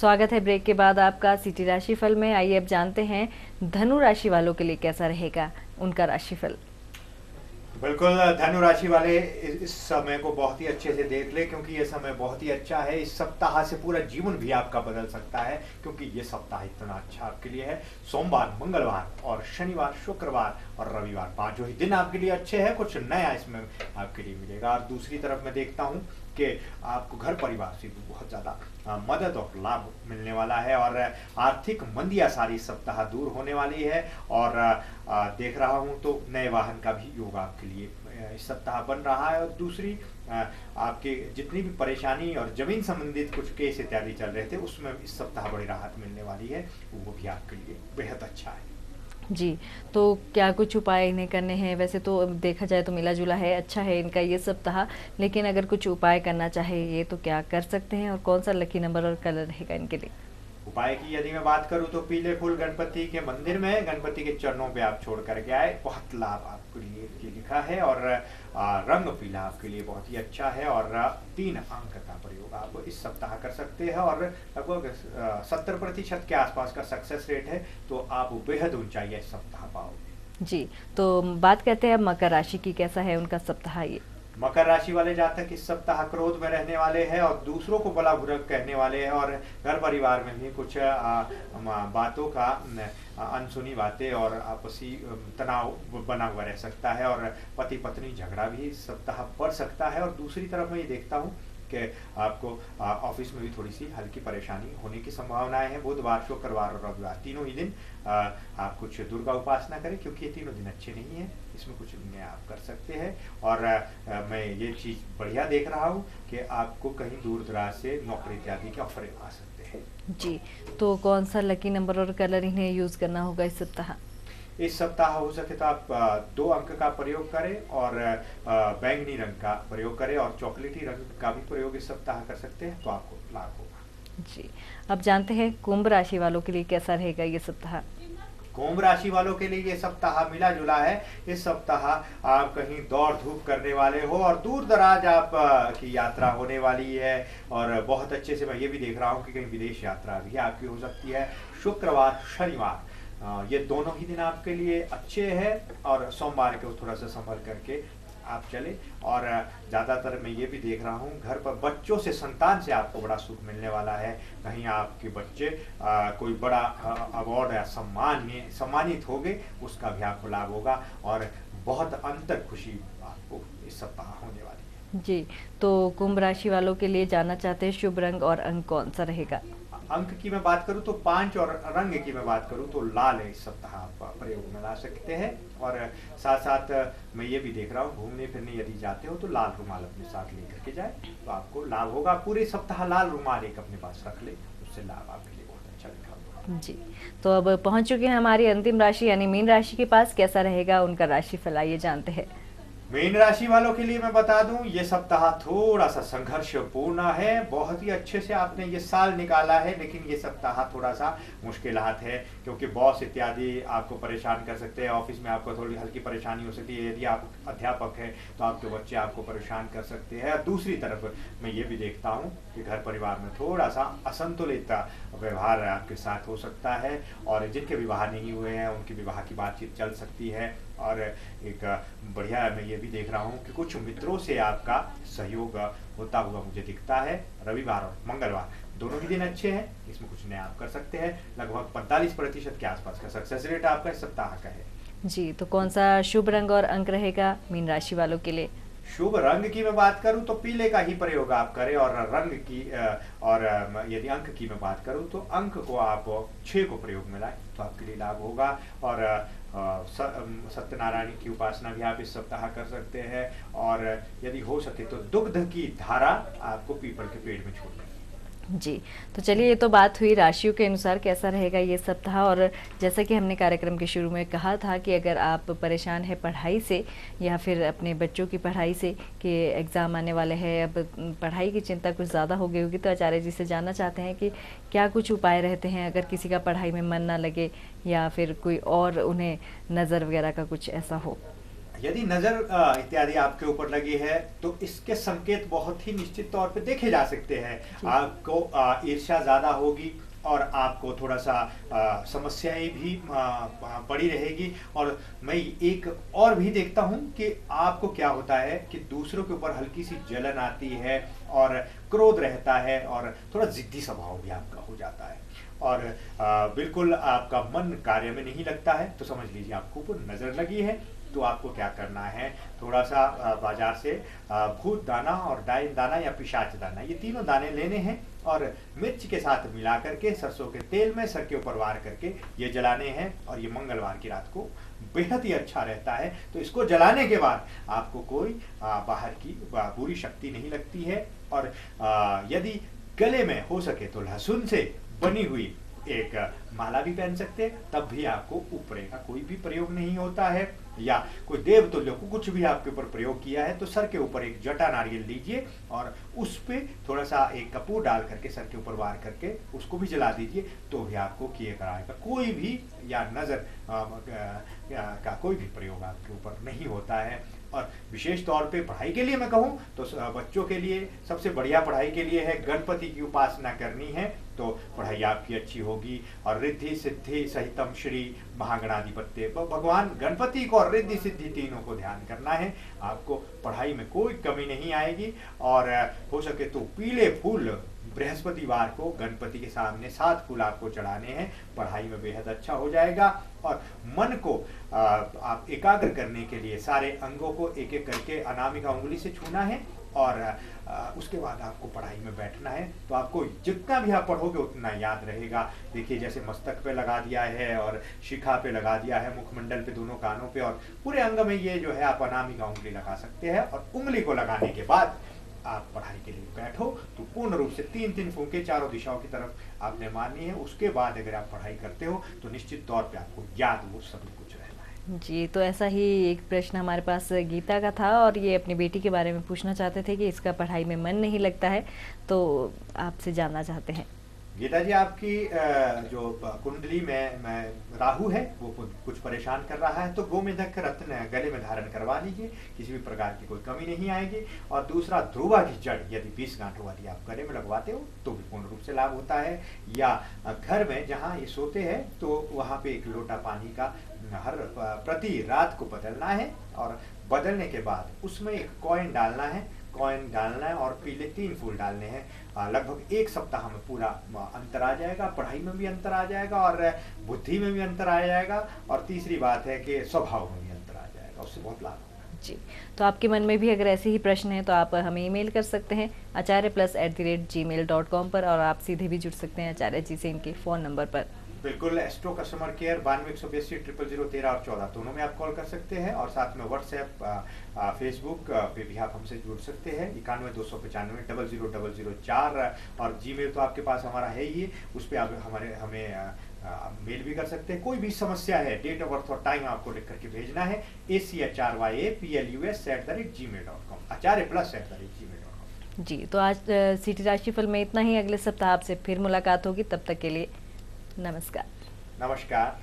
स्वागत है ब्रेक के बाद आपका सिटी राशिफल में। आइए अब जानते हैं धनु राशि वालों के लिए कैसा रहेगा उनका राशिफल। बिल्कुल, धनु राशि वाले इस समय को बहुत ही अच्छे से देख ले, क्योंकि ये समय बहुत ही अच्छा है। इस सप्ताह से पूरा जीवन भी आपका बदल सकता है, क्योंकि ये सप्ताह इतना अच्छा आपके लिए है। सोमवार, मंगलवार और शनिवार, शुक्रवार और रविवार, पांचों ही दिन आपके लिए अच्छे हैं। कुछ नया इसमें आपके लिए मिलेगा। और दूसरी तरफ मैं देखता हूँ कि आपको घर परिवार से भी बहुत ज़्यादा मदद और लाभ मिलने वाला है, और आर्थिक मंदियाँ सारी सप्ताह दूर होने वाली है। और देख रहा हूँ तो नए वाहन का भी योग आपके लिए इस सप्ताह बन रहा है। और दूसरी आपके जितनी भी परेशानी और जमीन संबंधित कुछ केस इत्यादि चल रहे थे, उसमें इस सप्ताह बड़ी राहत मिलने वाली है। वो भी आपके लिए बेहद अच्छा है। जी, तो क्या कुछ उपाय इन्हें करने हैं? वैसे तो देखा जाए तो मिला जुला है, अच्छा है इनका ये सप्ताह, लेकिन अगर कुछ उपाय करना चाहे ये तो क्या कर सकते हैं और कौन सा लकी नंबर और कलर रहेगा इनके लिए? उपाय की यदि मैं बात करूं तो पीले फूल गणपति के मंदिर में गणपति के चरणों पे आप छोड़ करके आए, बहुत लाभ आपके लिए ये लिखा है। और रंग पीला आपके लिए बहुत ही अच्छा है। और 3 अंक का प्रयोग आप इस सप्ताह कर सकते हैं, और लगभग 70% के आसपास का सक्सेस रेट है। तो आप बेहद ऊंचाई इस सप्ताह पाओगे। जी, तो बात करते हैं अब मकर राशि की, कैसा है उनका सप्ताह ये? मकर राशि वाले जातक इस सप्ताह क्रोध में रहने वाले हैं और दूसरों को बड़ा बुरा कहने वाले हैं। और घर परिवार में भी कुछ बातों का अनसुनी बातें और आपसी तनाव बना हुआ रह सकता है, और पति पत्नी झगड़ा भी इस सप्ताह बढ़ सकता है। और दूसरी तरफ मैं ये देखता हूँ कि आपको ऑफिस में भी थोड़ी सी हल्की परेशानी होने की संभावनाएं हैं। बुधवार, शुक्रवार और रविवार, तीनों ही दिन आप कुछ दुर्गा उपासना करें, क्योंकि ये तीनों दिन अच्छे नहीं हैं। इसमें कुछ नया आप कर सकते हैं। और मैं ये चीज़ बढ़िया देख रहा हूँ कि आपको कहीं दूर दराज से नौकरी इत्यादि के ऑफर आ सकते हैं। जी, तो कौन सा लकी नंबर और कलर इन्हें यूज़ करना होगा इस सप्ताह? इस सप्ताह हो सके तो आप 2 अंक का प्रयोग करें, और बैंगनी रंग का प्रयोग करें, और चॉकलेटी रंग का भी प्रयोग इस सप्ताह कर सकते हैं, तो आपको लाभ होगा। जी, अब जानते हैं कुंभ राशि वालों के लिए कैसा रहेगा ये सप्ताह। कुंभ राशि वालों के लिए ये सप्ताह मिला जुला है। इस सप्ताह आप कहीं दौड़ धूप करने वाले हो, और दूर दराज आप की यात्रा होने वाली है। और बहुत अच्छे से मैं ये भी देख रहा हूँ कि कहीं विदेश यात्रा भी आपकी हो सकती है। शुक्रवार, शनिवार, ये दोनों ही दिन आपके लिए अच्छे हैं। और सोमवार को थोड़ा सा संभल करके आप चले। और ज़्यादातर मैं ये भी देख रहा हूँ घर पर बच्चों से, संतान से आपको बड़ा सुख मिलने वाला है। कहीं आपके बच्चे कोई बड़ा अवार्ड या सम्मानित होंगे, उसका भी आपको लाभ होगा। और बहुत अंतर खुशी आपको इस सप्ताह होने वाली है। जी, तो कुंभ राशि वालों के लिए जानना चाहते हैं शुभ रंग और अंक कौन सा रहेगा? अंक की मैं बात करूं तो 5, और रंग की मैं बात करूं तो लाल है इस सप्ताह आप प्रयोग में ला सकते हैं। और साथ साथ मैं ये भी देख रहा हूँ, घूमने फिरने यदि जाते हो तो लाल रुमाल अपने साथ लेकर के जाए, तो आपको लाभ होगा। पूरे सप्ताह लाल रुमाल एक अपने पास रख ले, उससे लाभ आपके लिए बहुत अच्छा लिखा होगा। जी, तो अब पहुंच चुके हैं हमारी अंतिम राशि यानी मीन राशि के पास। कैसा रहेगा उनका राशिफल, आइए जानते हैं। मीन राशि वालों के लिए मैं बता दूं, ये सप्ताह थोड़ा सा संघर्षपूर्ण है। बहुत ही अच्छे से आपने ये साल निकाला है, लेकिन ये सप्ताह थोड़ा सा मुश्किलात है, क्योंकि बॉस इत्यादि आपको परेशान कर सकते हैं। ऑफिस में आपको थोड़ी हल्की परेशानी हो सकती है। यदि आप अध्यापक हैं तो आपके बच्चे आपको परेशान कर सकते हैं। और दूसरी तरफ मैं ये भी देखता हूँ कि घर परिवार में थोड़ा सा असंतुलित व्यवहार आपके साथ हो सकता है। और जिनके विवाह नहीं हुए हैं उनकी विवाह की बातचीत चल सकती है। और एक बढ़िया मैं ये भी देख रहा हूँ कि कुछ मित्रों से आपका सहयोग होता हुआ मुझे दिखता है। रविवार और मंगलवार दोनों ही दिन अच्छे हैं, इसमें कुछ नया आप कर सकते हैं। लगभग 45% के आसपास का सक्सेस रेट आपका इस सप्ताह का है। जी, तो कौन सा शुभ रंग और अंक रहेगा मीन राशि वालों के लिए? शुभ रंग की मैं बात करूं तो पीले का ही प्रयोग आप करें। और रंग की और यदि अंक की मैं बात करूं तो अंक को आप 6 को प्रयोग में लाएं, तो आपके लिए लाभ होगा। और सत्यनारायण की उपासना भी आप इस सप्ताह कर सकते हैं। और यदि हो सके तो दुग्ध की धारा आपको पीपल के पेड़ में छोड़ दें। जी, तो चलिए ये तो बात हुई राशियों के अनुसार कैसा रहेगा ये सप्ताह। और जैसा कि हमने कार्यक्रम के शुरू में कहा था कि अगर आप परेशान हैं पढ़ाई से या फिर अपने बच्चों की पढ़ाई से कि एग्ज़ाम आने वाले हैं, अब पढ़ाई की चिंता कुछ ज़्यादा हो गई होगी, तो आचार्य जी से जानना चाहते हैं कि क्या कुछ उपाय रहते हैं अगर किसी का पढ़ाई में मन ना लगे या फिर कोई और उन्हें नज़र वगैरह का कुछ ऐसा हो। यदि नजर इत्यादि आपके ऊपर लगी है तो इसके संकेत बहुत ही निश्चित तौर पे देखे जा सकते हैं। आपको ईर्ष्या ज्यादा होगी और आपको थोड़ा सा समस्याएं भी पड़ी रहेगी। और मैं एक और भी देखता हूं कि आपको क्या होता है कि दूसरों के ऊपर हल्की सी जलन आती है और क्रोध रहता है और थोड़ा जिद्दी स्वभाव भी आपका हो जाता है और बिल्कुल आपका मन कार्य में नहीं लगता है। तो समझ लीजिए आपको ऊपर नजर लगी है। तो आपको क्या करना है, थोड़ा सा बाजार से भूत दाना और डाइन दाना या पिशाच दाना, ये तीनों दाने लेने हैं और मिर्च के साथ मिला करके सरसों के तेल में सर के ऊपर वार करके ये जलाने हैं। और ये मंगलवार की रात को बेहद ही अच्छा रहता है। तो इसको जलाने के बाद आपको कोई बाहर की बुरी शक्ति नहीं लगती है। और यदि गले में हो सके तो लहसुन से बनी हुई एक माला भी पहन सकते हैं, तब भी आपको ऊपरे का कोई भी प्रयोग नहीं होता है। या कोई देवतुल्य को कुछ भी आपके ऊपर प्रयोग किया है तो सर के ऊपर एक जटा नारियल लीजिए और उस पे थोड़ा सा एक कपूर डाल करके सर के ऊपर वार करके उसको भी जला दीजिए, तो भी आपको किए कराएगा कोई भी या नजर का कोई भी प्रयोग आपके ऊपर नहीं होता है। और विशेष तौर पे पढ़ाई के लिए मैं कहूँ तो बच्चों के लिए सबसे बढ़िया पढ़ाई के लिए है गणपति की उपासना करनी है, तो पढ़ाई आपकी अच्छी होगी। और रिद्धि सिद्धि सहितम श्री महागणाधिपत्य, भगवान गणपति को और रिद्धि सिद्धि तीनों को ध्यान करना है, आपको पढ़ाई में कोई कमी नहीं आएगी। और हो सके तो पीले फूल बृहस्पतिवार को गणपति के सामने 7 फूल आपको चढ़ाने हैं, पढ़ाई में बेहद अच्छा हो जाएगा। और मन को आप एकाग्र करने के लिए सारे अंगों को एक एक करके अनामिका उंगली से छूना है और उसके बाद आपको पढ़ाई में बैठना है। तो आपको जितना भी आप पढ़ोगे उतना याद रहेगा। देखिए जैसे मस्तक पे लगा दिया है और शिखा पे लगा दिया है, मुखमंडल पे, दोनों कानों पे और पूरे अंग में ये जो है आप अनामिका उंगली लगा सकते हैं। और उंगली को लगाने के बाद आप पढ़ाई के लिए बैठो तो पूर्ण रूप से 3-3 फूंके चारों दिशाओं की तरफ आपने मारनी है। उसके बाद अगर आप पढ़ाई करते हो तो निश्चित तौर पे आपको याद वो सब कुछ रहना है। जी, तो ऐसा ही एक प्रश्न हमारे पास गीता का था और ये अपनी बेटी के बारे में पूछना चाहते थे कि इसका पढ़ाई में मन नहीं लगता है, तो आपसे जानना चाहते हैं। गीता जी, आपकी जो कुंडली में राहु है वो कुछ परेशान कर रहा है, तो गोमेधक रत्न गले में धारण करवा लीजिए, किसी भी प्रकार की कोई कमी नहीं आएगी। और दूसरा, ध्रुवा की जड़ यदि 20 गांठों वाली आप गले में लगवाते हो तो भी पूर्ण रूप से लाभ होता है। या घर में जहाँ ये सोते हैं तो वहाँ पे एक लोटा पानी का हर प्रति रात को बदलना है और बदलने के बाद उसमें एक कॉइन डालना है, और पीले 3 फूल डालने हैं। लगभग 1 सप्ताह में पूरा अंतर आ जाएगा, पढ़ाई में भी अंतर आ जाएगा और बुद्धि में भी अंतर आ जाएगा। और तीसरी बात है कि स्वभाव में भी अंतर आ जाएगा, उससे बहुत लाभ होगा। जी, तो आपके मन में भी अगर ऐसे ही प्रश्न हैं तो आप हमें ईमेल कर सकते हैं acharya+@gmail.com पर, और आप सीधे भी जुड़ सकते हैं आचार्य जी से इनके फ़ोन नंबर पर। बिल्कुल, एस्ट्रो कस्टमर केयर 92 182 000 13 और 14 दोनों में आप कॉल कर सकते हैं। और साथ में व्हाट्सएप, फेसबुक पे भी आप हमसे जुड़ सकते हैं 91 295 00 004। और जीमेल तो आपके पास हमारा है ही, उस पर आप हमें मेल भी कर सकते हैं। कोई भी समस्या है, डेट ऑफ बर्थ और टाइम आपको लिख करके भेजना है acharyaplus@gmail.com, acharya+@gmail.com। जी, तो आज सिटी राशिफल में इतना ही। अगले सप्ताह आपसे फिर मुलाकात होगी, तब तक के लिए नमस्कार। नमस्कार।